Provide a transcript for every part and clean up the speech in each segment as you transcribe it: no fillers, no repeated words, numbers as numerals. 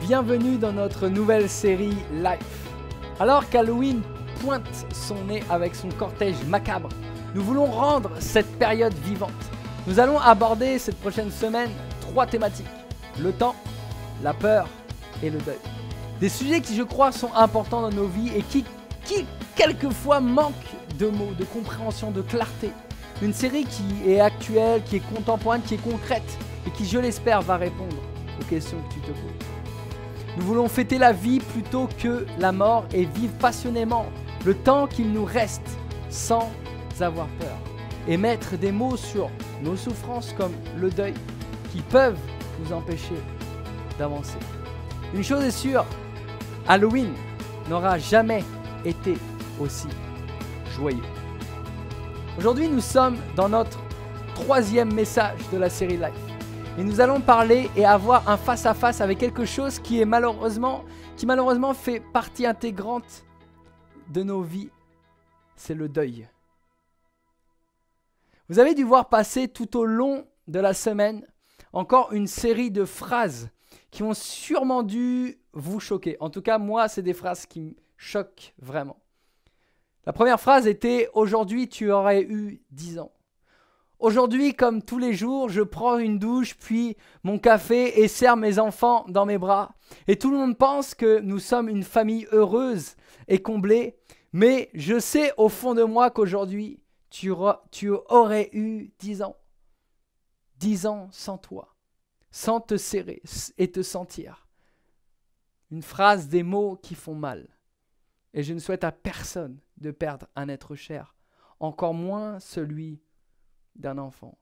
Bienvenue dans notre nouvelle série Life. Alors qu'Halloween pointe son nez avec son cortège macabre, nous voulons rendre cette période vivante. Nous allons aborder cette prochaine semaine 3 thématiques: le temps, la peur et le deuil. Des sujets qui, je crois, sont importants dans nos vies et qui quelquefois manquent de mots, de compréhension, de clarté. Une série qui est actuelle, qui est contemporaine, qui est concrète et qui, je l'espère, va répondre aux questions que tu te poses. Nous voulons fêter la vie plutôt que la mort et vivre passionnément le temps qu'il nous reste sans avoir peur. Et mettre des mots sur nos souffrances comme le deuil qui peuvent nous empêcher d'avancer. Une chose est sûre, Halloween n'aura jamais été aussi joyeux. Aujourd'hui, nous sommes dans notre 3e message de la série Life. Et nous allons parler et avoir un face-à-face avec quelque chose qui malheureusement fait partie intégrante de nos vies. C'est le deuil. Vous avez dû voir passer tout au long de la semaine encore une série de phrases qui ont sûrement dû vous choquer. En tout cas, moi, c'est des phrases qui me choquent vraiment. La première phrase était « Aujourd'hui, tu aurais eu 10 ans ». Aujourd'hui, comme tous les jours, je prends une douche, puis mon café et serre mes enfants dans mes bras. Et tout le monde pense que nous sommes une famille heureuse et comblée. Mais je sais au fond de moi qu'aujourd'hui, tu aurais eu 10 ans. 10 ans sans toi, sans te serrer et te sentir. Une phrase, des mots qui font mal. Et je ne souhaite à personne de perdre un être cher, encore moins celui d'un enfant.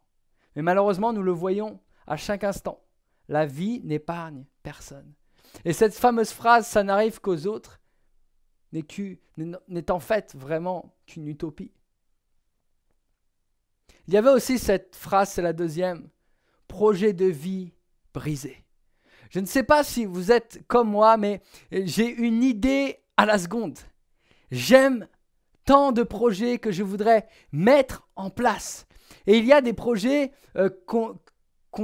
Mais malheureusement, nous le voyons à chaque instant. La vie n'épargne personne. Et cette fameuse phrase « ça n'arrive qu'aux autres » n'est en fait vraiment qu'une utopie. Il y avait aussi cette phrase, c'est la deuxième, « projet de vie brisé ». Je ne sais pas si vous êtes comme moi, mais j'ai une idée à la seconde. J'aime tant de projets que je voudrais mettre en place. Et il y a des projets qu'on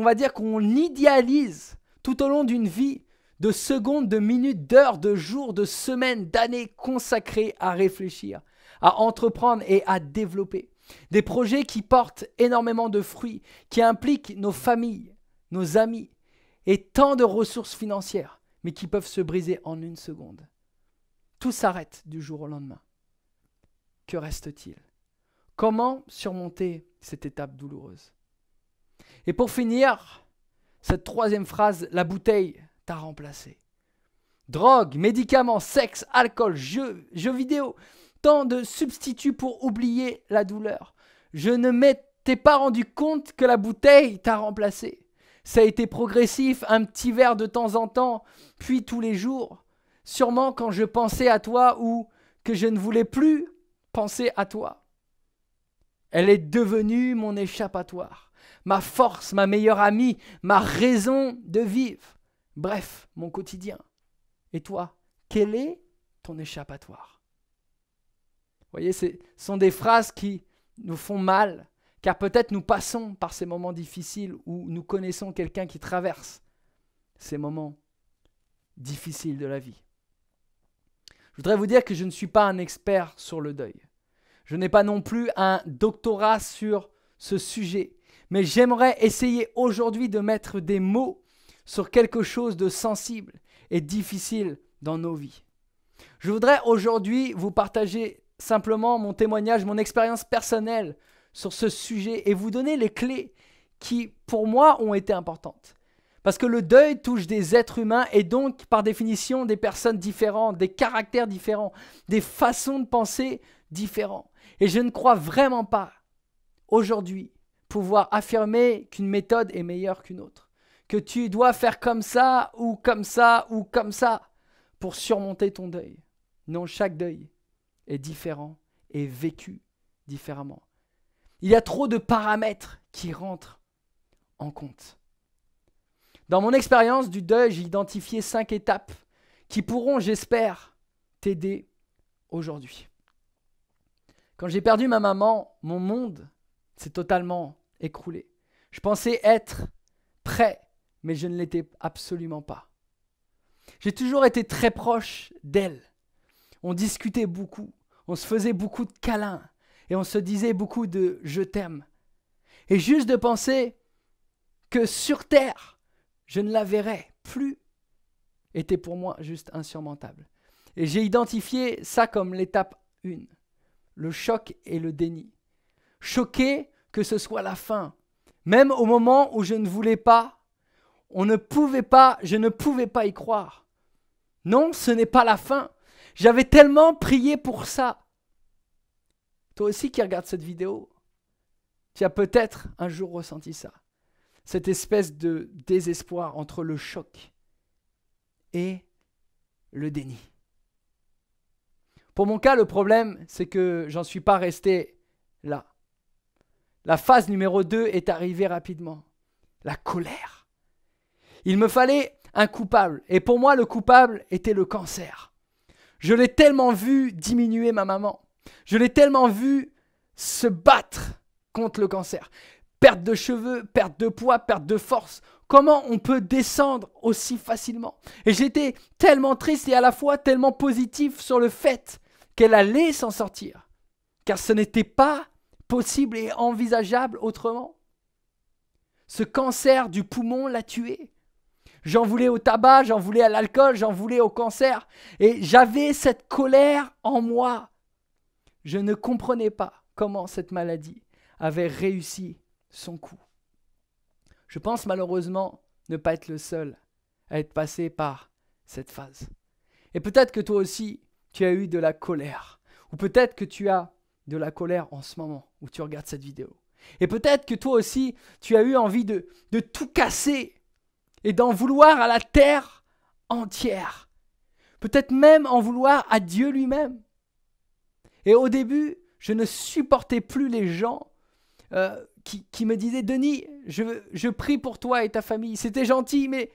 va dire qu'on idéalise tout au long d'une vie, de secondes, de minutes, d'heures, de jours, de semaines, d'années consacrées à réfléchir, à entreprendre et à développer. Des projets qui portent énormément de fruits, qui impliquent nos familles, nos amis et tant de ressources financières, mais qui peuvent se briser en une seconde. Tout s'arrête du jour au lendemain. Que reste-t-il ? Comment surmonter cette étape douloureuse ? Et pour finir, cette 3e phrase, la bouteille t'a remplacé. Drogue, médicaments, sexe, alcool, jeux vidéo, tant de substituts pour oublier la douleur. Je ne m'étais pas rendu compte que la bouteille t'a remplacé. Ça a été progressif, un petit verre de temps en temps, puis tous les jours. Sûrement quand je pensais à toi ou que je ne voulais plus penser à toi. Elle est devenue mon échappatoire, ma force, ma meilleure amie, ma raison de vivre. Bref, mon quotidien. Et toi, quel est ton échappatoire ? Vous voyez, ce sont des phrases qui nous font mal, car peut-être nous passons par ces moments difficiles où nous connaissons quelqu'un qui traverse ces moments difficiles de la vie. Je voudrais vous dire que je ne suis pas un expert sur le deuil. Je n'ai pas non plus un doctorat sur ce sujet. Mais j'aimerais essayer aujourd'hui de mettre des mots sur quelque chose de sensible et difficile dans nos vies. Je voudrais aujourd'hui vous partager simplement mon témoignage, mon expérience personnelle sur ce sujet et vous donner les clés qui, pour moi, ont été importantes. Parce que le deuil touche des êtres humains et donc, par définition, des personnes différentes, des caractères différents, des façons de penser différentes. Et je ne crois vraiment pas, aujourd'hui, pouvoir affirmer qu'une méthode est meilleure qu'une autre. Que tu dois faire comme ça, ou comme ça, ou comme ça, pour surmonter ton deuil. Non, chaque deuil est différent et vécu différemment. Il y a trop de paramètres qui rentrent en compte. Dans mon expérience du deuil, j'ai identifié 5 étapes qui pourront, j'espère, t'aider aujourd'hui. Quand j'ai perdu ma maman, mon monde s'est totalement écroulé. Je pensais être prêt, mais je ne l'étais absolument pas. J'ai toujours été très proche d'elle. On discutait beaucoup, on se faisait beaucoup de câlins et on se disait beaucoup de « je t'aime ». Et juste de penser que sur terre, je ne la verrai plus, était pour moi juste insurmontable. Et j'ai identifié ça comme l'étape 1, le choc et le déni. Choqué que ce soit la fin, même au moment où je ne voulais pas, je ne pouvais pas y croire. Non, ce n'est pas la fin. J'avais tellement prié pour ça. Toi aussi qui regardes cette vidéo, tu as peut-être un jour ressenti ça. Cette espèce de désespoir entre le choc et le déni. Pour mon cas, le problème, c'est que j'en suis pas resté là. La phase numéro 2 est arrivée rapidement. La colère. Il me fallait un coupable. Et pour moi, le coupable était le cancer. Je l'ai tellement vu diminuer ma maman. Je l'ai tellement vu se battre contre le cancer. Perte de cheveux, perte de poids, perte de force. Comment on peut descendre aussi facilement? Et j'étais tellement triste et à la fois tellement positif sur le fait qu'elle allait s'en sortir. Car ce n'était pas possible et envisageable autrement. Ce cancer du poumon l'a tuée. J'en voulais au tabac, j'en voulais à l'alcool, j'en voulais au cancer. Et j'avais cette colère en moi. Je ne comprenais pas comment cette maladie avait réussi son coup. Je pense malheureusement ne pas être le seul à être passé par cette phase. Et peut-être que toi aussi, tu as eu de la colère. Ou peut-être que tu as de la colère en ce moment où tu regardes cette vidéo. Et peut-être que toi aussi, tu as eu envie de tout casser et d'en vouloir à la terre entière. Peut-être même en vouloir à Dieu lui-même. Et au début, je ne supportais plus les gens qui me disaient « Denis, je prie pour toi et ta famille. C'était gentil, mais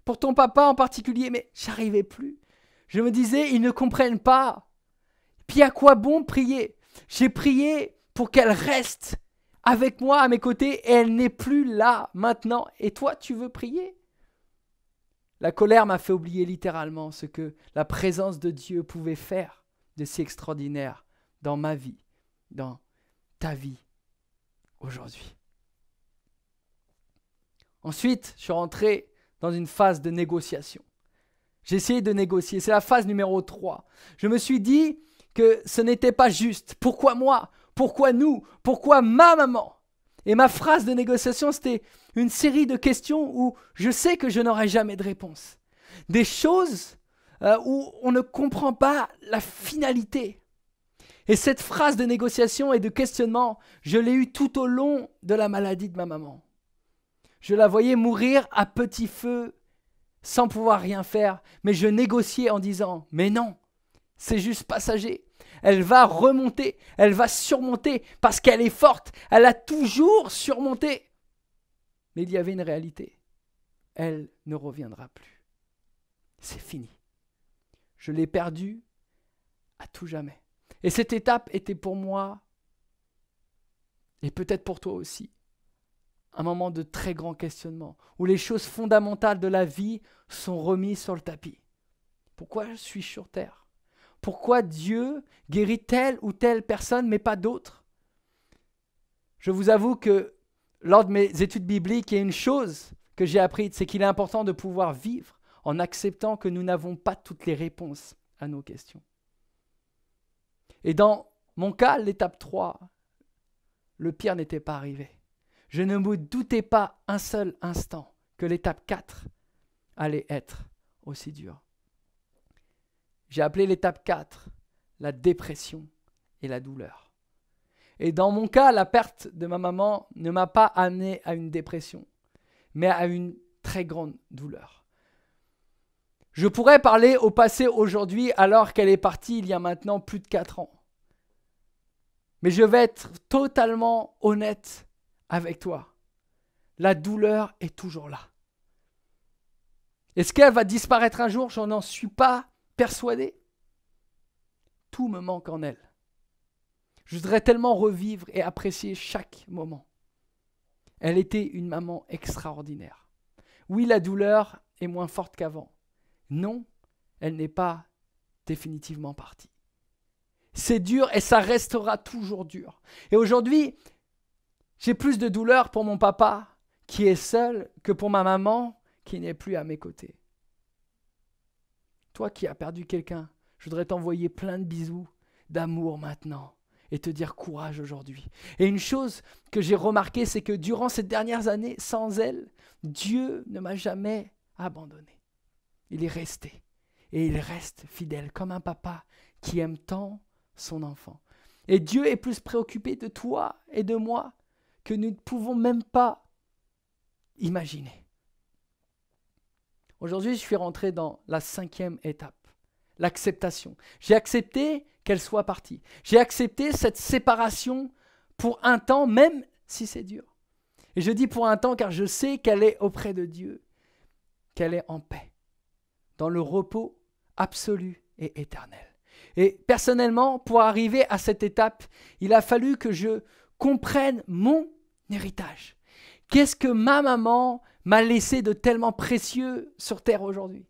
pour ton papa en particulier. » Mais j'arrivais plus. Je me disais « Ils ne comprennent pas. » Puis à quoi bon prier? J'ai prié pour qu'elle reste avec moi, à mes côtés, et elle n'est plus là maintenant. Et toi, tu veux prier? La colère m'a fait oublier littéralement ce que la présence de Dieu pouvait faire de si extraordinaire dans ma vie, dans ta vie aujourd'hui. Ensuite, je suis rentré dans une phase de négociation. J'ai essayé de négocier. C'est la phase numéro 3. Je me suis dit que ce n'était pas juste. Pourquoi moi? Pourquoi nous? Pourquoi ma maman? Et ma phrase de négociation, c'était une série de questions où je sais que je n'aurai jamais de réponse. Des choses où on ne comprend pas la finalité. Et cette phrase de négociation et de questionnement, je l'ai eue tout au long de la maladie de ma maman. Je la voyais mourir à petit feu, sans pouvoir rien faire, mais je négociais en disant « Mais non, c'est juste passager. Elle va remonter, elle va surmonter, parce qu'elle est forte. Elle a toujours surmonté. » Mais il y avait une réalité. Elle ne reviendra plus. C'est fini. Je l'ai perdue à tout jamais. Et cette étape était pour moi, et peut-être pour toi aussi, un moment de très grand questionnement, où les choses fondamentales de la vie sont remises sur le tapis. Pourquoi je suis sur terre? Pourquoi Dieu guérit telle ou telle personne, mais pas d'autres? Je vous avoue que lors de mes études bibliques, il y a une chose que j'ai apprise, c'est qu'il est important de pouvoir vivre en acceptant que nous n'avons pas toutes les réponses à nos questions. Et dans mon cas, l'étape 3, le pire n'était pas arrivé. Je ne me doutais pas un seul instant que l'étape 4 allait être aussi dure. J'ai appelé l'étape 4 la dépression et la douleur. Et dans mon cas, la perte de ma maman ne m'a pas amené à une dépression, mais à une très grande douleur. Je pourrais parler au passé aujourd'hui alors qu'elle est partie il y a maintenant plus de 4 ans. Mais je vais être totalement honnête avec toi. La douleur est toujours là. Est-ce qu'elle va disparaître un jour? Je n'en suis pas persuadé. Tout me manque en elle. Je voudrais tellement revivre et apprécier chaque moment. Elle était une maman extraordinaire. Oui, la douleur est moins forte qu'avant. Non, elle n'est pas définitivement partie. C'est dur et ça restera toujours dur. Et aujourd'hui, j'ai plus de douleur pour mon papa qui est seul que pour ma maman qui n'est plus à mes côtés. Toi qui as perdu quelqu'un, je voudrais t'envoyer plein de bisous, d'amour maintenant et te dire courage aujourd'hui. Et une chose que j'ai remarquée, c'est que durant ces dernières années, sans elle, Dieu ne m'a jamais abandonné. Il est resté et il reste fidèle comme un papa qui aime tant son enfant. Et Dieu est plus préoccupé de toi et de moi que nous ne pouvons même pas imaginer. Aujourd'hui, je suis rentré dans la 5e étape, l'acceptation. J'ai accepté qu'elle soit partie. J'ai accepté cette séparation pour un temps, même si c'est dur. Et je dis pour un temps car je sais qu'elle est auprès de Dieu, qu'elle est en paix, dans le repos absolu et éternel. Et personnellement, pour arriver à cette étape, il a fallu que je comprenne mon héritage. Qu'est-ce que ma maman m'a laissé de tellement précieux sur terre aujourd'hui?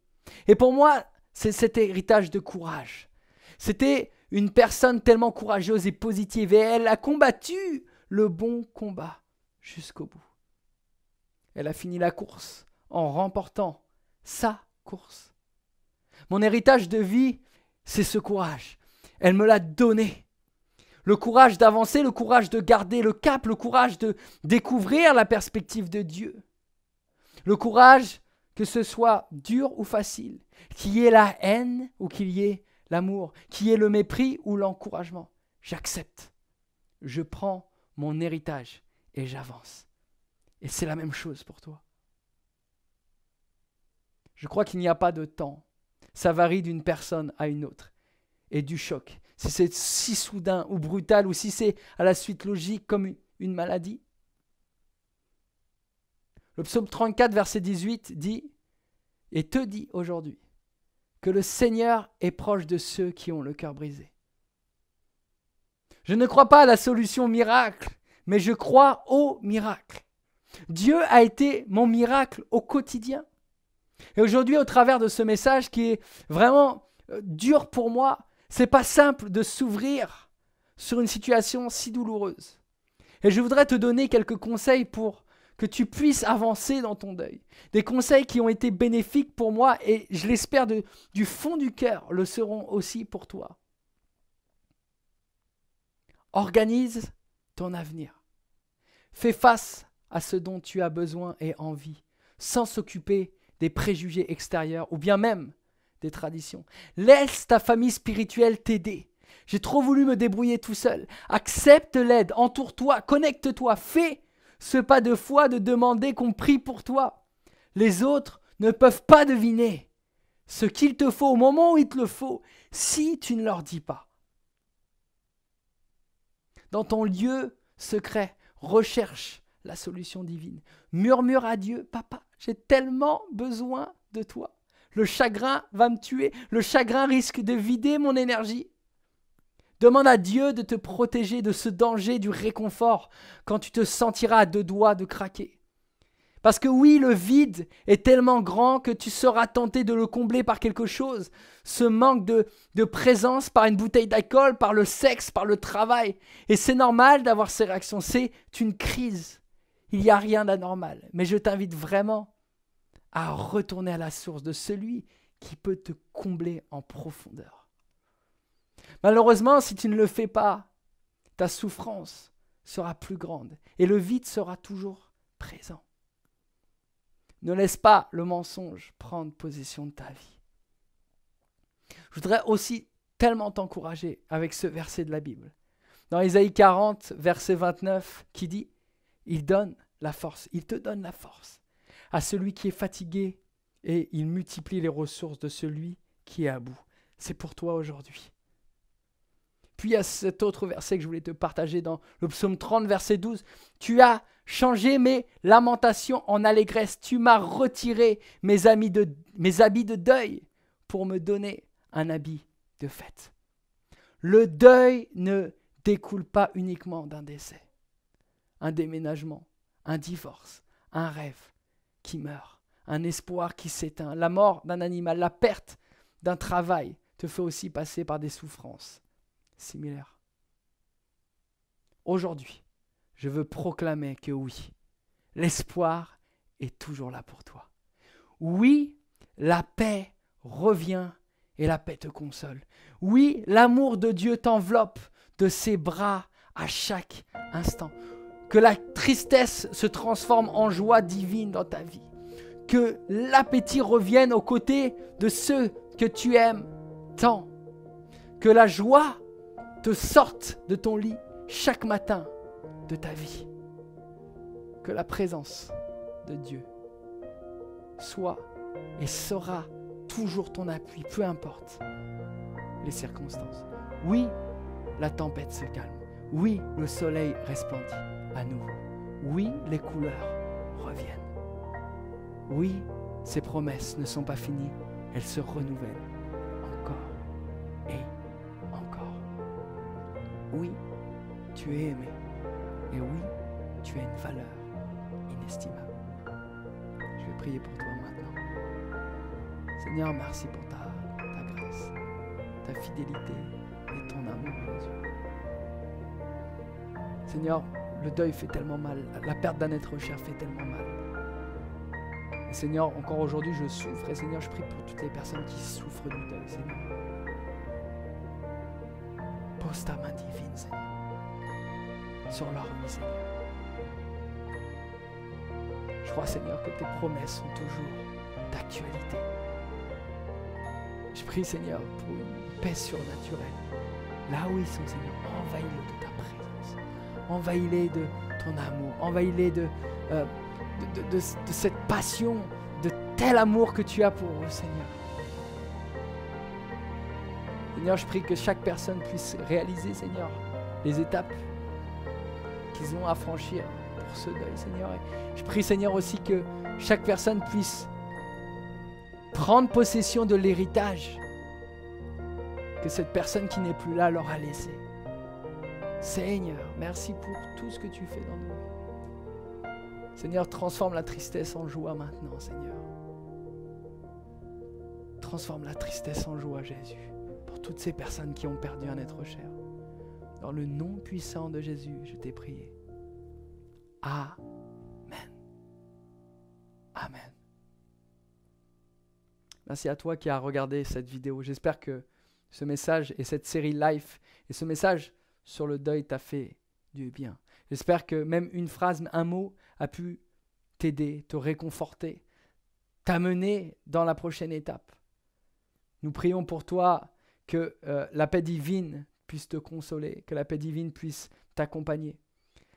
Et pour moi, c'est cet héritage de courage. C'était une personne tellement courageuse et positive et elle a combattu le bon combat jusqu'au bout. Elle a fini la course en remportant sa course. Mon héritage de vie, c'est ce courage. Elle me l'a donné. Le courage d'avancer, le courage de garder le cap, le courage de découvrir la perspective de Dieu. Le courage, que ce soit dur ou facile, qu'il y ait la haine ou qu'il y ait l'amour, qu'il y ait le mépris ou l'encouragement. J'accepte. Je prends mon héritage et j'avance. Et c'est la même chose pour toi. Je crois qu'il n'y a pas de temps. Ça varie d'une personne à une autre. Et du choc. Si c'est si soudain ou brutal ou si c'est à la suite logique comme une maladie. Le psaume 34, verset 18 dit « Et te dit aujourd'hui que le Seigneur est proche de ceux qui ont le cœur brisé. » Je ne crois pas à la solution miracle, mais je crois au miracle. Dieu a été mon miracle au quotidien. Et aujourd'hui, au travers de ce message qui est vraiment dur pour moi, c'est pas simple de s'ouvrir sur une situation si douloureuse. Et je voudrais te donner quelques conseils pour que tu puisses avancer dans ton deuil. Des conseils qui ont été bénéfiques pour moi et je l'espère du fond du cœur le seront aussi pour toi. Organise ton avenir. Fais face à ce dont tu as besoin et envie, sans s'occuper des préjugés extérieurs ou bien même des traditions. Laisse ta famille spirituelle t'aider. J'ai trop voulu me débrouiller tout seul. Accepte l'aide, entoure-toi, connecte-toi, fais ce pas de foi de demander qu'on prie pour toi. Les autres ne peuvent pas deviner ce qu'il te faut au moment où il te le faut si tu ne leur dis pas. Dans ton lieu secret, recherche la solution divine. Murmure à Dieu, papa, j'ai tellement besoin de toi. Le chagrin va me tuer. Le chagrin risque de vider mon énergie. Demande à Dieu de te protéger de ce danger du réconfort quand tu te sentiras à 2 doigts de craquer. Parce que oui, le vide est tellement grand que tu seras tenté de le combler par quelque chose. Ce manque de présence par une bouteille d'alcool, par le sexe, par le travail. Et c'est normal d'avoir ces réactions. C'est une crise. Il n'y a rien d'anormal. Mais je t'invite vraiment à retourner à la source de celui qui peut te combler en profondeur. Malheureusement, si tu ne le fais pas, ta souffrance sera plus grande et le vide sera toujours présent. Ne laisse pas le mensonge prendre possession de ta vie. Je voudrais aussi tellement t'encourager avec ce verset de la Bible. Dans Isaïe 40, verset 29, qui dit « Il donne la force, il te donne la force à celui qui est fatigué et il multiplie les ressources de celui qui est à bout. » C'est pour toi aujourd'hui. Puis il y a cet autre verset que je voulais te partager dans le psaume 30, verset 12. « Tu as changé mes lamentations en allégresse. Tu m'as retiré mes habits de deuil pour me donner un habit de fête. » Le deuil ne découle pas uniquement d'un décès, un déménagement, un divorce, un rêve qui meurt, un espoir qui s'éteint, la mort d'un animal, la perte d'un travail te fait aussi passer par des souffrances similaires. Aujourd'hui, je veux proclamer que oui, l'espoir est toujours là pour toi. Oui, la paix revient et la paix te console. Oui, l'amour de Dieu t'enveloppe de ses bras à chaque instant. Que la tristesse se transforme en joie divine dans ta vie. Que l'appétit revienne aux côtés de ceux que tu aimes tant. Que la joie te sorte de ton lit chaque matin de ta vie. Que la présence de Dieu soit et sera toujours ton appui, peu importe les circonstances. Oui, la tempête se calme. Oui, le soleil resplendit à nouveau. Oui, les couleurs reviennent. Oui, ces promesses ne sont pas finies, elles se renouvellent encore et encore. Oui, tu es aimé. Et oui, tu as une valeur inestimable. Je vais prier pour toi maintenant. Seigneur, merci pour ta grâce, ta fidélité et ton amour, Jésus. Seigneur, le deuil fait tellement mal, la perte d'un être cher fait tellement mal. Et Seigneur, encore aujourd'hui, je souffre. Et Seigneur, je prie pour toutes les personnes qui souffrent du deuil, Seigneur. Pose ta main divine, Seigneur, sur leur vie, Seigneur. Je crois, Seigneur, que tes promesses sont toujours d'actualité. Je prie, Seigneur, pour une paix surnaturelle. Là où ils sont, Seigneur, envahis-les de ta présence. Envahis-les de ton amour. Envahis-les de cette passion, de tel amour que tu as pour eux, Seigneur. Seigneur, je prie que chaque personne puisse réaliser, Seigneur, les étapes qu'ils ont à franchir pour ce deuil, Seigneur. Et je prie, Seigneur, aussi que chaque personne puisse prendre possession de l'héritage que cette personne qui n'est plus là leur a laissé. Seigneur, merci pour tout ce que tu fais dans nos vies. Seigneur, transforme la tristesse en joie maintenant, Seigneur. Transforme la tristesse en joie, Jésus, pour toutes ces personnes qui ont perdu un être cher. Dans le nom puissant de Jésus, je t'ai prié. Amen. Amen. Merci à toi qui as regardé cette vidéo. J'espère que ce message et cette série live et ce message sur le deuil t'a fait du bien. J'espère que même une phrase, un mot a pu t'aider, te réconforter, t'amener dans la prochaine étape. Nous prions pour toi que la paix divine puisse te consoler, que la paix divine puisse t'accompagner.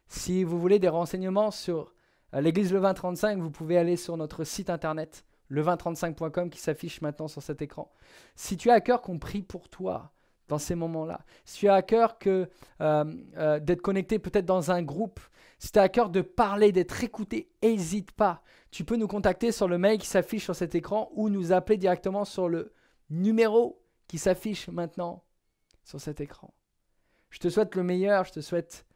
Si vous voulez des renseignements sur l'église Le 2035, vous pouvez aller sur notre site internet le2035.com qui s'affiche maintenant sur cet écran. Si tu as à cœur qu'on prie pour toi dans ces moments-là, si tu as à cœur d'être connecté peut-être dans un groupe, si tu as à cœur de parler, d'être écouté, n'hésite pas. Tu peux nous contacter sur le mail qui s'affiche sur cet écran ou nous appeler directement sur le numéro qui s'affiche maintenant sur cet écran. Je te souhaite le meilleur, je te souhaite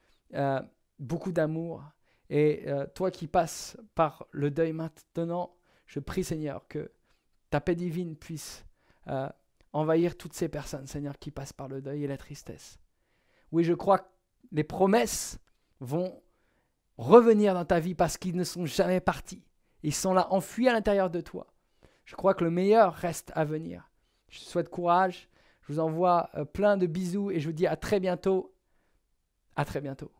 beaucoup d'amour. Et toi qui passes par le deuil maintenant, je prie, Seigneur, que ta paix divine puisse envahir toutes ces personnes, Seigneur, qui passent par le deuil et la tristesse. Oui, je crois que les promesses vont revenir dans ta vie parce qu'ils ne sont jamais partis. Ils sont là enfuis à l'intérieur de toi. Je crois que le meilleur reste à venir. Je te souhaite courage. Je vous envoie plein de bisous et je vous dis à très bientôt. À très bientôt.